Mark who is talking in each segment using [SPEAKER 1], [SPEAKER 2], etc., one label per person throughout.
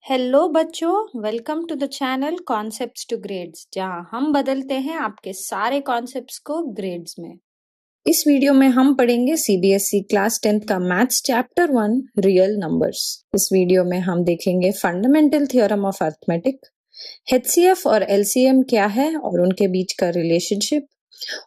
[SPEAKER 1] Hello बच्चों, welcome to the channel concepts to grades, जहां हम बदलते हैं आपके सारे कॉन्सेप्ट्स को ग्रेड्स में। इस वीडियो में हम पढ़ेंगे सीबीएसई क्लास 10th का मैथ्स चैप्टर 1 रियल नंबर्स। इस वीडियो में हम देखेंगे fundamental theorem of arithmetic, HCF और एलसीएम क्या है और उनके बीच का रिलेशनशिप,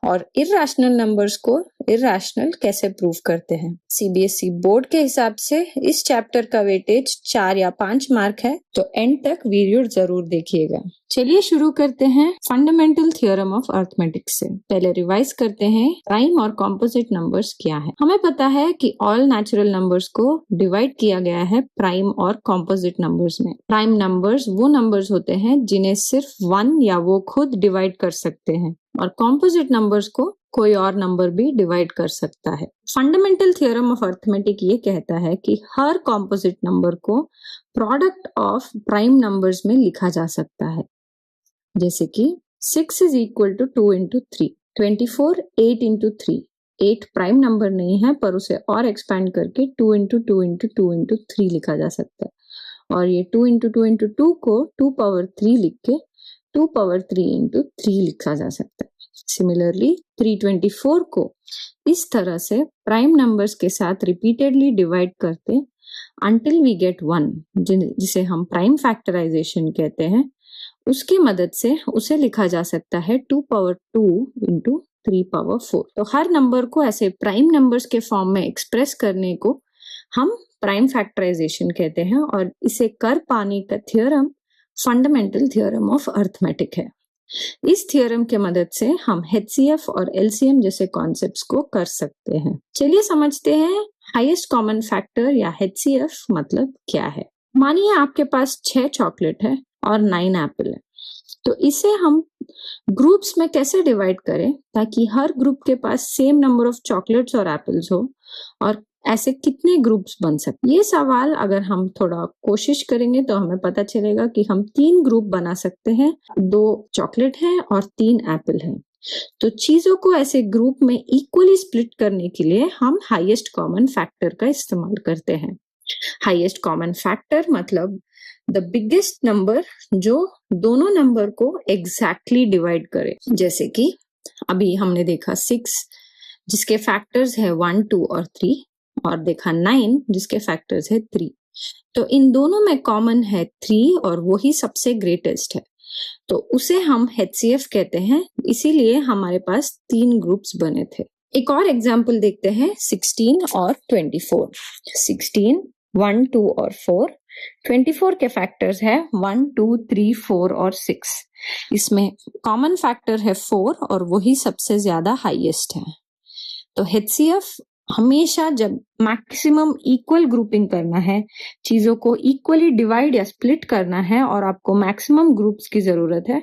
[SPEAKER 1] और इर्रेशनल नंबर्स को इर्रेशनल कैसे प्रूव करते हैं। सीबीएसई बोर्ड के हिसाब से इस चैप्टर का वेटेज 4 या 5 मार्क है, तो एंड तक वीडियो जरूर देखिएगा। चलिए शुरू करते हैं फंडामेंटल थ्योरम ऑफ अरिथमेटिक से। पहले रिवाइज करते हैं प्राइम और कॉम्पोजिट नंबर्स क्या है। हमें पता है कि ऑल नेचुरल नंबर्स को डिवाइड किया गया है प्राइम और कॉम्पोजिट नंबर्स में। प्राइम नंबर्स वो नंबर्स होते हैं जिन्हें सिर्फ 1 या वो खुद डिवाइड कर सकते हैं, और कॉम्पोजिट नंबर्स को कोई और नंबर भी डिवाइड कर सकता है। फंडामेंटल थ्योरम ऑफ अरिथमेटिक ये कहता है कि हर कॉम्पोजिट नंबर को प्रोडक्ट ऑफ प्राइम नंबर्स में लिखा जा सकता है, जैसे कि 6 is equal to 2 into 3, 24 8 into 3। 8 prime number नहीं है, पर उसे और एक्सपैंड करके 2 into 2 into 2 into 3 लिखा जा सकता है, और ये 2 into 2 into 2 को 2 power 3 लिख के 2 power 3 into 3 लिखा जा सकता है। सिमिलरली 324 को इस तरह से प्राइम नंबर्स के साथ रिपीटेडली डिवाइड करते until we get 1, जिसे हम प्राइम फैक्टराइजेशन कहते हैं, उसकी मदद से उसे लिखा जा सकता है 2 power 2 into 3 power 4। तो हर नंबर को ऐसे प्राइम नंबर्स के फॉर्म में एक्सप्रेस करने को हम प्राइम फैक्टराइजेशन कहते हैं, और इसे कर पाने का theorem fundamental theorem of arithmetic है। इस थ्योरम के मदद से हम एचसीएफ और एलसीएम जैसे कॉन्सेप्ट्स को कर सकते हैं। चलिए समझते हैं हाईएस्ट कॉमन फैक्टर या एचसीएफ मतलब क्या है। मानिए आपके पास 6 चॉकलेट है और 9 एप्पल है, तो इसे हम ग्रुप्स में कैसे डिवाइड करें ताकि हर ग्रुप के पास सेम नंबर ऑफ चॉकलेट्स और एप्पल्स हो, और ऐसे कितने ग्रुप्स बन सकते। ये सवाल अगर हम थोड़ा कोशिश करेंगे तो हमें पता चलेगा कि हम 3 ग्रुप बना सकते हैं। 2 चॉकलेट है और 3 एप्पल है। तो चीजों को ऐसे ग्रुप में इक्वली स्प्लिट करने के लिए हम हाईएस्ट कॉमन फैक्टर का इस्तेमाल करते हैं। हाईएस्ट कॉमन फैक्टर मतलब द बिगेस्ट नंबर जो दोनों नंबर को एग्जैक्टली डिवाइड करे। जैसे कि अभी हमने देखा 6 जिसके फैक्टर्स है 1 2 और 3, और देखा 9 जिसके फैक्टर्स है 3। तो इन दोनों में कॉमन है 3 और वही सबसे ग्रेटेस्ट है, तो उसे हम एचसीएफ कहते हैं। इसीलिए हमारे पास 3 ग्रुप्स बने थे। एक और एग्जांपल देखते हैं 16 और 24। 16 1 2 और 4। 24 के फैक्टर्स है 1 2 3 4 और 6। इसमें कॉमन फैक्टर है 4 और वही सबसे ज्यादा हाईएस्ट है। तो एचसीएफ हमेशा जब मैक्सिमम इक्वल ग्रुपिंग करना है, चीजों को इक्वली डिवाइड या स्प्लिट करना है और आपको मैक्सिमम ग्रुप्स की जरूरत है,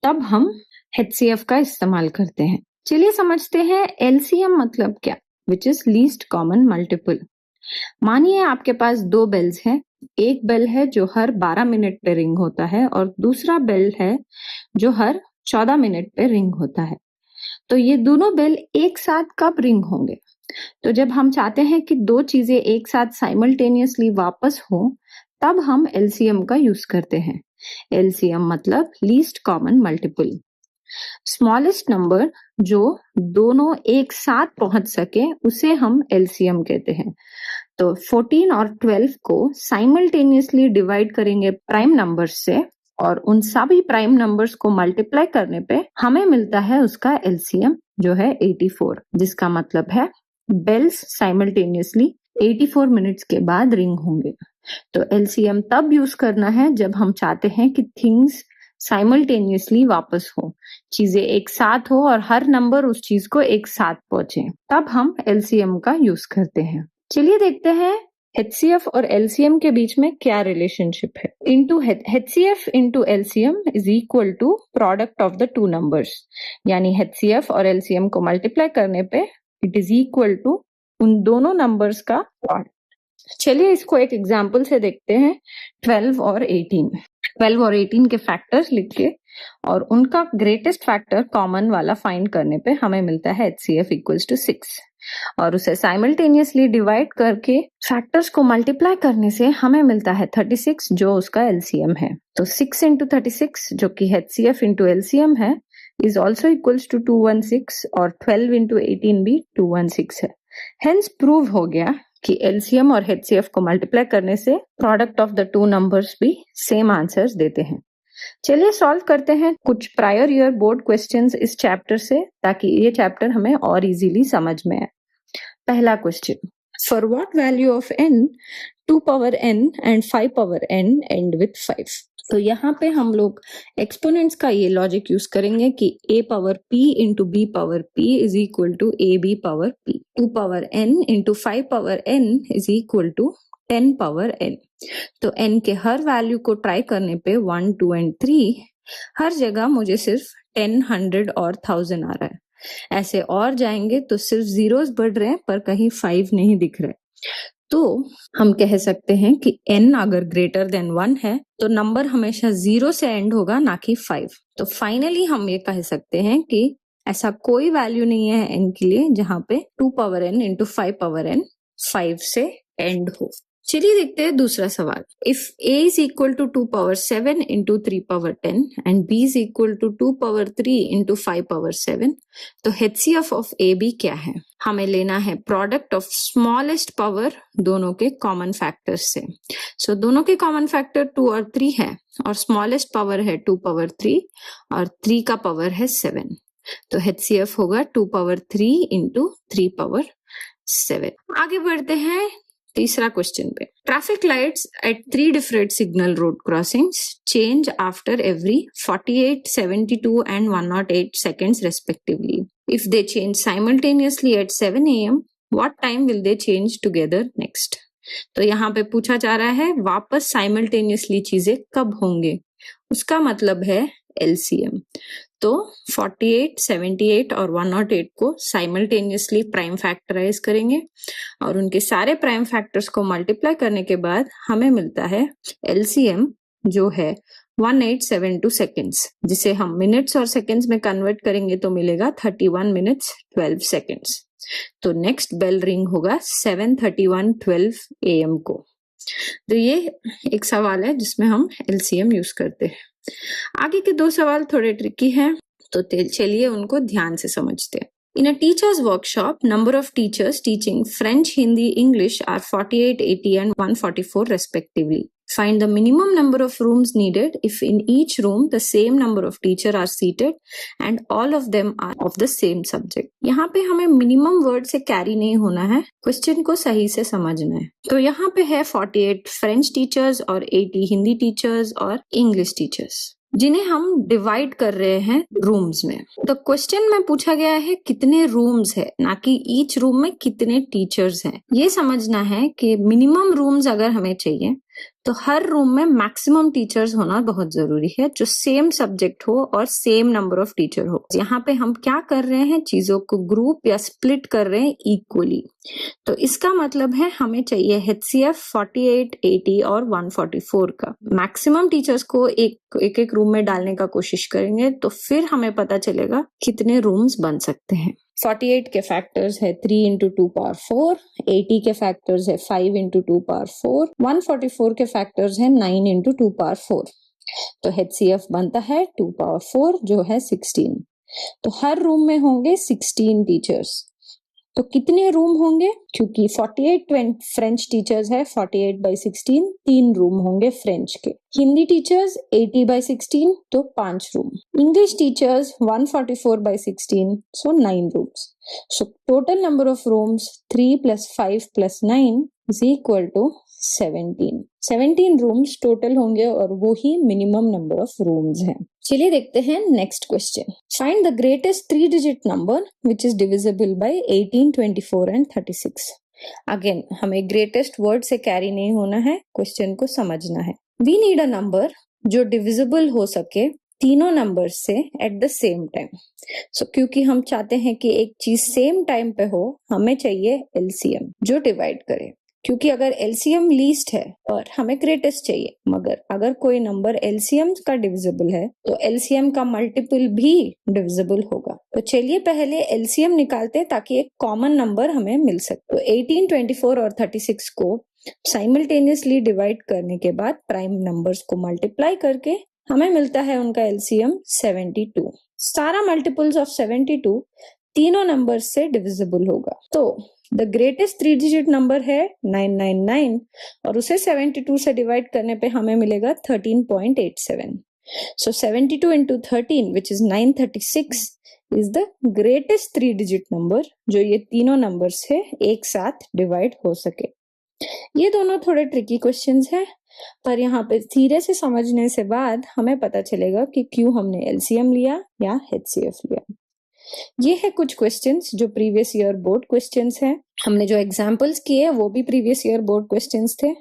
[SPEAKER 1] तब हम एचसीएफ का इस्तेमाल करते हैं। चलिए समझते हैं एलसीएम मतलब क्या, which is least common multiple. मानिए आपके पास 2 बेल्स हैं। एक बेल है जो हर 12 मिनट पे रिंग होता है, और दूसरा बेल है जो हर 14 मिनट पे रिंग होता है। तो ये दोनों बेल एक साथ कब रिंग होंगे? तो जब हम चाहते हैं कि 2 चीजें एक साथ साइमल्टेनियसली वापस हो, तब हम एलसीएम का यूज करते हैं। एलसीएम मतलब least common multiple. Smallest number जो दोनों एक साथ पहुंच सके उसे हम एलसीएम कहते हैं। तो 14 और 12 को साइमल्टेनियसली डिवाइड करेंगे प्राइम नंबर्स से, और उन सभी प्राइम नंबर्स को मल्टीप्लाई करने पे हमें मिलता है उसका एलसीएम जो है 84, जिसका मतलब है बेल्स साइमल्टेनियसली 84 मिनट्स के बाद रिंग होंगे। तो एलसीएम तब यूज करना है जब हम चाहते हैं कि थिंग्स साइमल्टेनियसली वापस हो, चीजें एक साथ हो और हर नंबर उस चीज को एक साथ पहुंचे, तब हम एलसीएम का यूज करते हैं। चलिए देखते हैं एचसीएफ और एलसीएम के बीच में क्या रिलेशनशिप है। Into HCF into LCM is equal to product of the 2 numbers, यानी एचसीएफ और एलसीएम को मल्टीप्लाई करने पे इट इज इक्वल टू उन दोनों नंबर्स का प्रोडक्ट। चलिए इसको एक एग्जांपल से देखते हैं। 12 और 18 के फैक्टर्स लिख के और उनका ग्रेटेस्ट फैक्टर कॉमन वाला फाइंड करने पे हमें मिलता है HCF इक्वल्स टू 6 और उसे साइमल्टेनियसली डिवाइड करके फैक्टर्स को मल्टीप्लाई करने से हमें मिलता है 36 जो उसका LCM है। तो 6 इंटू 36 जो कि HCF इंटू LCM है is also equals to 216 और 12 into 18 भी 216 है। Hence prove हो गया कि LCM और HCF को मल्टीप्लाई करने से product of the two numbers भी सेम आंसर्स देते हैं। चलिए सॉल्व करते हैं कुछ प्रायर ईयर बोर्ड क्वेश्चंस इस चैप्टर से ताकि ये चैप्टर हमें और इजीली समझ में आए। पहला question, for what value of n 2 power n and 5 power n and with 5। तो यहाँ पे हम लोग एक्सपोनेंट्स का ये लॉजिक यूज करेंगे कि a power p into b power p is equal to ab power p, 2 power n into 5 power n is equal to 10 power n। तो n के हर वैल्यू को ट्राई करने पे 1, 2 एंड 3 हर जगह मुझे सिर्फ 10, 100 और 1000 आ रहा है। ऐसे और जाएंगे तो सिर्फ जीरोस बढ़ रहे हैं पर कहीं 5 नहीं दिख रहे। तो हम कह सकते हैं कि n अगर ग्रेटर देन 1 है तो नंबर हमेशा 0 से एंड होगा ना कि 5। तो फाइनली हम ये कह सकते हैं कि ऐसा कोई वैल्यू नहीं है n के लिए जहां पे 2 power n into 5 power n 5 से एंड हो। चलिए देखते हैं दूसरा सवाल। If a is equal to 2 power 7 into 3 power 10 and b is equal to 2 power 3 into 5 power 7 तो HCF ऑफ AB क्या है? हमें लेना है प्रोडक्ट ऑफ स्मॉलेस्ट पावर दोनों के कॉमन फैक्टर्स से। सो दोनों के कॉमन फैक्टर 2 और 3 है और स्मॉलेस्ट पावर है 2 पावर 3 और 3 का पावर है 7। तो HCF होगा 2 पावर 3 इंटू 3 पावर 7। आगे बढ़ते हैं तीसरा क्वेश्चन पे। Traffic lights at 3 different signal road crossings change after every 48, 72 and 108 seconds respectively. If they change simultaneously at 7 AM, what time will they change together next? तो यहाँ पे पूछा जा रहा है वापस साइमल्टेनियसली चीजें कब होंगे, उसका मतलब है LCM। तो 48, 78 और 108 को साइमल्टेनियसली प्राइम फैक्टराइज करेंगे और उनके सारे प्राइम फैक्टर्स को मल्टीप्लाई करने के बाद हमें मिलता है LCM जो है 1872 सेकेंड्स, जिसे हम मिनट्स और सेकेंड्स में कन्वर्ट करेंगे तो मिलेगा 31 मिनट्स 12 सेकेंड्स। तो नेक्स्ट बेल रिंग होगा 7:31:12 AM को। तो ये एक सवाल है जिसमें हम LCM यूज करते हैं। आगे के 2 सवाल थोड़े ट्रिकी हैं तो चलिए उनको ध्यान से समझते हैं। In a teacher's workshop, number of teachers teaching French, Hindi, English are 48, 80 and 144 respectively. Find the minimum number of rooms needed if in each room the same number of teachers are seated and all of them are of the same subject. यहाँ पे हमें minimum word से carry नहीं होना है, question को सही से समझना है। तो यहाँ पे है 48 फ्रेंच टीचर्स और 80 हिंदी टीचर्स और इंग्लिश टीचर्स जिन्हें हम डिवाइड कर रहे हैं रूम्स में। तो क्वेश्चन में पूछा गया है कितने रूम्स है, ना कि ईच रूम में कितने टीचर्स हैं। ये समझना है कि मिनिमम रूम्स अगर हमें चाहिए तो हर रूम में मैक्सिमम टीचर्स होना बहुत जरूरी है जो सेम सब्जेक्ट हो और सेम नंबर ऑफ टीचर हो। यहाँ पे हम क्या कर रहे हैं, चीजों को ग्रुप या स्प्लिट कर रहे हैं इक्वली। तो इसका मतलब है हमें चाहिए HCF 48, 80 और 144 का। मैक्सिमम टीचर्स को एक रूम में डालने का कोशिश करेंगे तो फिर हमें पता चलेगा कितने रूम्स बन सकते हैं। 48 के फैक्टर्स है 3 इंटू 2 पावर 4, 80 के फैक्टर्स है 5 इंटू 2 पावर 4, 144 के फैक्टर्स है 9 इंटू 2 पावर 4। तो HCF बनता है 2 पावर 4 जो है 16। तो हर रूम में होंगे 16 टीचर्स। तो कितने रूम होंगे, क्योंकि 48 फ्रेंच टीचर्स है 48 by 16 3 रूम होंगे फ्रेंच के। हिंदी टीचर्स 80 by 16 तो 5 room. English teachers 144 by 16 so 9 rooms. So total number of rooms 3 + 5 + 9 is equal to 17 rooms total होंगे और वो ही मिनिमम नंबर ऑफ रूम्स हैं। चलिए देखते हैं next question. Find the greatest 3 digit number which is divisible by 18, 24 and 36। Again हमें greatest word से कैरी नहीं होना है, क्वेश्चन को समझना है। वी नीड अ नंबर जो डिविजिबल हो सके तीनों नंबर से एट द सेम टाइम। सो क्योंकि हम चाहते हैं कि एक चीज सेम टाइम पे हो, हमें चाहिए LCM जो डिवाइड करे। क्योंकि अगर एलसीएम लीस्ट है और हमें ग्रेटेस्ट चाहिए, मगर अगर कोई नंबर एलसीएम का डिविजिबल है तो एलसीएम का मल्टीपल भी डिविजिबल होगा। तो चलिए पहले एलसीएम निकालते हैं ताकि एक कॉमन नंबर हमें मिल सके। तो 18, 24 और 36 को साइमल्टेनियसली डिवाइड करने के बाद प्राइम नंबर्स को मल्टीप्लाई करके हमें मिलता है उनका एलसीएम 72। सारा मल्टीपल्स ऑफ 72 तीनों नंबर से डिविजिबल होगा। तो द ग्रेटेस्ट 3 डिजिट नंबर है 999 और उसे 72 से डिवाइड करने पे हमें मिलेगा 13.87। सो 72 into 13 which is 936 is the greatest 3 digit number जो ये तीनों नंबर से एक साथ डिवाइड हो सके। ये दोनों थोड़े ट्रिकी क्वेश्चंस हैं, पर यहाँ पे धीरे से समझने से बाद हमें पता चलेगा कि क्यों हमने एलसीएम लिया या एचसीएफ लिया। ये है कुछ क्वेश्चंस जो प्रीवियस ईयर बोर्ड क्वेश्चंस हैं। हमने जो एग्जांपल्स किए वो भी प्रीवियस ईयर बोर्ड क्वेश्चंस थे।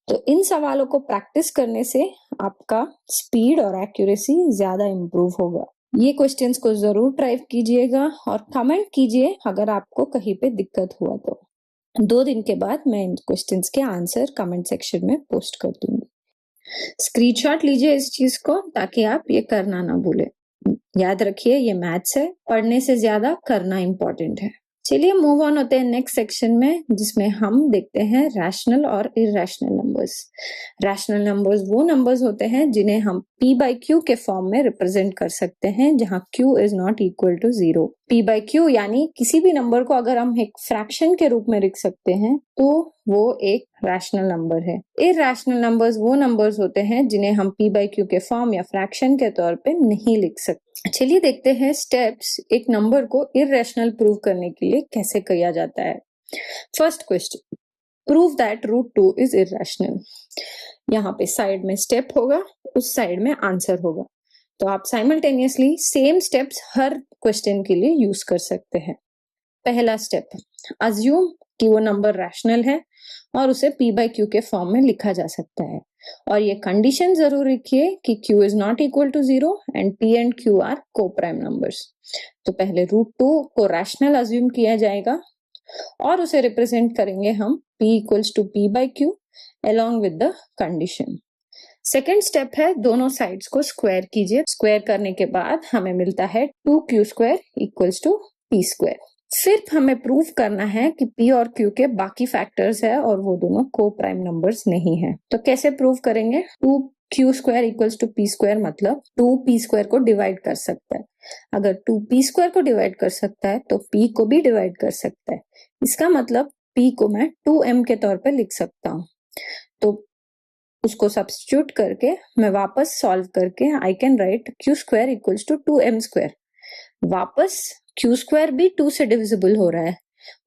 [SPEAKER 1] तो इन सवालों को प्रैक्टिस करने से आपका स्पीड और एक्यूरेसी ज्यादा इंप्रूव होगा। ये क्वेश्चंस को जरूर ट्राई कीजिएगा और कमेंट कीजिए अगर आपको कहीं पे दिक्कत हुआ तो। 2 दिन के बाद मैं इन क्वेश्चंस के आंसर कमेंट सेक्शन में पोस्ट कर दूंगी। स्क्रीनशॉट लीजिए इस चीज को ताकि आप ये करना ना भूले। याद रखिए ये मैथ्स है, पढ़ने से ज्यादा करना इंपॉर्टेंट है। चलिए मूव ऑन होते हैं नेक्स्ट सेक्शन में, जिसमें हम देखते हैं रैशनल और इरैशनल नंबर्स। रैशनल नंबर्स वो नंबर्स होते हैं जिन्हें हम p by q के फॉर्म में रिप्रेजेंट कर सकते हैं, जहां q is not equal to 0। p by q यानी किसी भी नंबर को अगर हम एक फ्रैक्शन के रूप में लिख सकते हैं तो वो एक रैशनल नंबर है। इरैशनल नंबर्स वो नंबर्स होते हैं जिन्हें हम p by q के फॉर्म या फ्रैक्शन के तौर पे नहीं लिख सकते। चलिए देखते हैं स्टेप्स एक नंबर को इरैशनल प्रूव करने के लिए कैसे किया जाता है। First question, prove that root 2 is irrational. यहाँ पे साइड में स्टेप होगा, उस साइड में आंसर होगा। तो आप साइमल्टेनियसली सेम स्टेप्स हर क्वेश्चन के लिए यूज कर सकते हैं। पहला स्टेप, अज्यूम कि वो नंबर रैशनल है और उसे p by q के फॉर्म में लिखा जा सकता है, और ये कंडीशन जरूर लिखिए कि q is not equal to 0 and p and q are coprime numbers. तो पहले रूट 2 को रैशनल अज्यूम किया जाएगा और उसे रिप्रेजेंट करेंगे हम p equals to p by q along with the condition। Second step है दोनों साइड्स को स्क्वायर कीजिए। स्क्वायर करने के बाद हमें मिलता है 2q square equals to p square. फिर हमें प्रूव करना है कि p और q के बाकी फैक्टर्स है और वो दोनों को प्राइम नंबर्स नहीं है। तो कैसे प्रूव करेंगे? 2q square equals to p square मतलब 2p स्क्वायर को डिवाइड कर सकता है। अगर 2p स्क्वायर को डिवाइड कर सकता है तो p को भी डिवाइड कर सकता है। इसका मतलब p को मैं 2m के तौर पे लिख सकता हूँ। तो उसको सब्स्टिट्यूट करके मैं वापस सॉल्व करके I can write q square equals to 2m square. वापस q स्क्वायर भी 2 से डिविजिबल हो रहा है,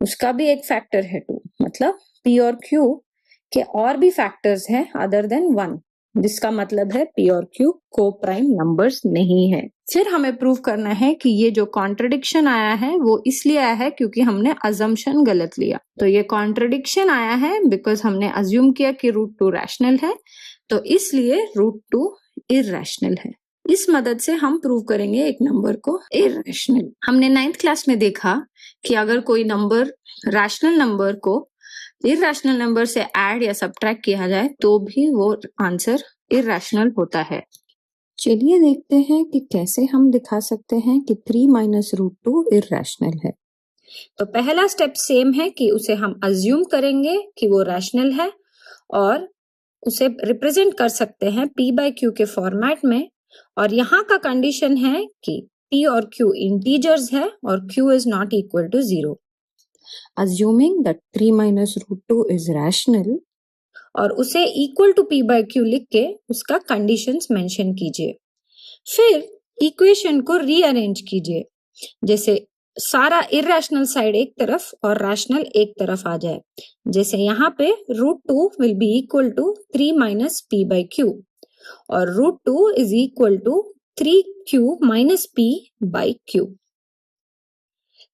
[SPEAKER 1] उसका भी एक फैक्टर है 2, मतलब p और q के और भी फैक्टर्स हैं अदर देन 1, जिसका मतलब है p और q को प्राइम नंबर्स नहीं है। फिर हमें प्रूव करना है कि ये जो कॉन्ट्रडिक्शन आया है वो इसलिए आया है क्योंकि हमने अजम्पशन गलत लिया। तो ये कॉन्ट्रडिक्शन आया है बिकॉज हमने अज्यूम किया कि रूट 2 रैशनल है, तो इसलिए रूट 2 इरैशनल है। इस मदद से हम प्रूव करेंगे एक नंबर को इरैशनल। हमने 9th क्लास में देखा कि अगर कोई नंबर रैशनल नंबर को इरैशनल नंबर से ऐड या सब्ट्रैक्ट किया जाए तो भी वो आंसर इरैशनल होता है। चलिए देखते हैं कि कैसे हम दिखा सकते हैं कि 3 माइनस रूट 2 इरैशनल है। तो पहला स्टेप सेम है कि उसे हम अज्यूम करेंगे कि वो रैशनल है और उसे रिप्रेजेंट कर सकते हैं p by q के फॉर्मेट में, और यहाँ का कंडीशन है कि p और q इंटीजर्स है और q is not equal to 0। Assuming that 3 minus root 2 is rational और उसे equal to p by q लिख के उसका कंडीशंस मेंशन कीजिए। फिर इक्वेशन को रीअरेंज कीजिए, जैसे सारा इरैशनल साइड एक तरफ और रैशनल एक तरफ आ जाए। जैसे यहाँ पे root 2 will be equal to 3 minus p by q और root 2 is equal to 3q minus p by q।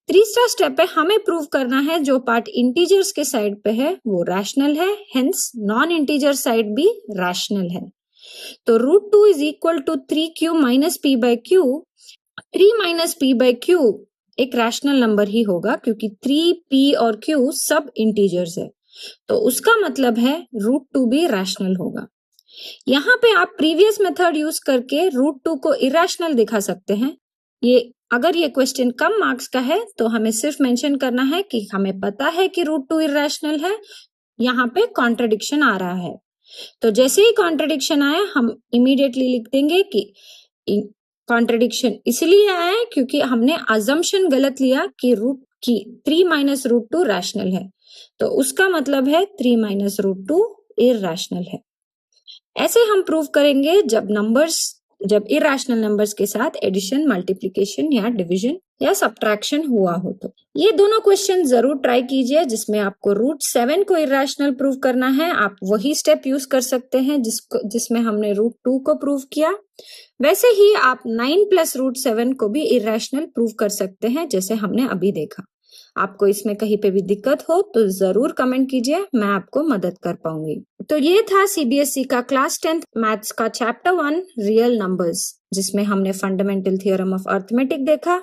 [SPEAKER 1] तीसरा स्टेप है हमें प्रूव करना है जो पार्ट इंटीजर्स के साइड पे है वो रैशनल है, हेंस नॉन इंटीजर साइड भी रैशनल है। तो root 2 is equal to 3q minus p by q। 3 minus p by q एक रैशनल नंबर ही होगा क्योंकि 3p और q सब इंटीजर्स है। तो उसका मतलब है रूट 2 भी रैशनल होगा। यहाँ पे आप प्रीवियस मेथड यूज करके रूट 2 को इरेशनल दिखा सकते हैं। अगर ये क्वेश्चन कम मार्क्स का है तो हमें सिर्फ मेंशन करना है कि हमें पता है कि रूट 2 इरेशनल है, यहाँ पे कॉन्ट्रडिक्शन आ रहा है। तो जैसे ही कॉन्ट्रडिक्शन आया हम इमीडिएटली लिख देंगे कि कॉन्ट्रडिक्शन इसलिए आया है क्योंकि हमने अजम्पशन गलत लिया कि 3 माइनस रूट 2 रैशनल है, तो उसका मतलब है 3 माइनस रूट 2 इरैशनल है। ऐसे हम प्रूव करेंगे जब इरैशनल नंबर्स के साथ एडिशन, मल्टीप्लिकेशन या डिवीजन या सब्ट्रैक्शन हुआ हो। तो ये दोनों क्वेश्चन जरूर ट्राई कीजिए जिसमें आपको रूट 7 को इरैशनल प्रूव करना है। आप वही स्टेप यूज कर सकते हैं जिसमें हमने रूट 2 को प्रूव किया। वैसे ही आप 9 प्लस रूट 7 को भी इरैशनल प्रूव कर सकते हैं जैसे हमने अभी देखा। आपको इसमें कहीं पे भी दिक्कत हो तो जरूर कमेंट कीजिए, मैं आपको मदद कर पाऊंगी। तो ये था सीबीएसई का क्लास 10th मैथ्स का चैप्टर 1 रियल नंबर्स, जिसमें हमने फंडामेंटल थ्योरम ऑफ अर्थमेटिक देखा,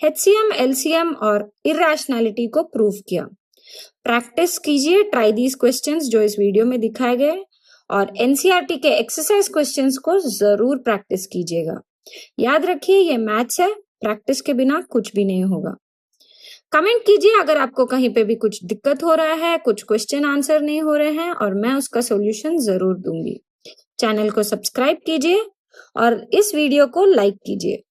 [SPEAKER 1] एचसीएम, एलसीएम और इरैशनैलिटी को प्रूव किया। प्रैक्टिस कीजिए, ट्राई दीज क्वेश्चंस जो इस वीडियो में दिखाए गए, और एनसीईआरटी के एक्सरसाइज क्वेश्चंस को जरूर प्रैक्टिस कीजिएगा। याद रखिए ये मैथ्स है, प्रैक्टिस के बिना कुछ भी नहीं होगा। कमेंट कीजिए अगर आपको कहीं पे भी कुछ दिक्कत हो रहा है, कुछ क्वेश्चन आंसर नहीं हो रहे हैं, और मैं उसका सॉल्यूशन जरूर दूंगी। चैनल को सब्सक्राइब कीजिए और इस वीडियो को लाइक कीजिए।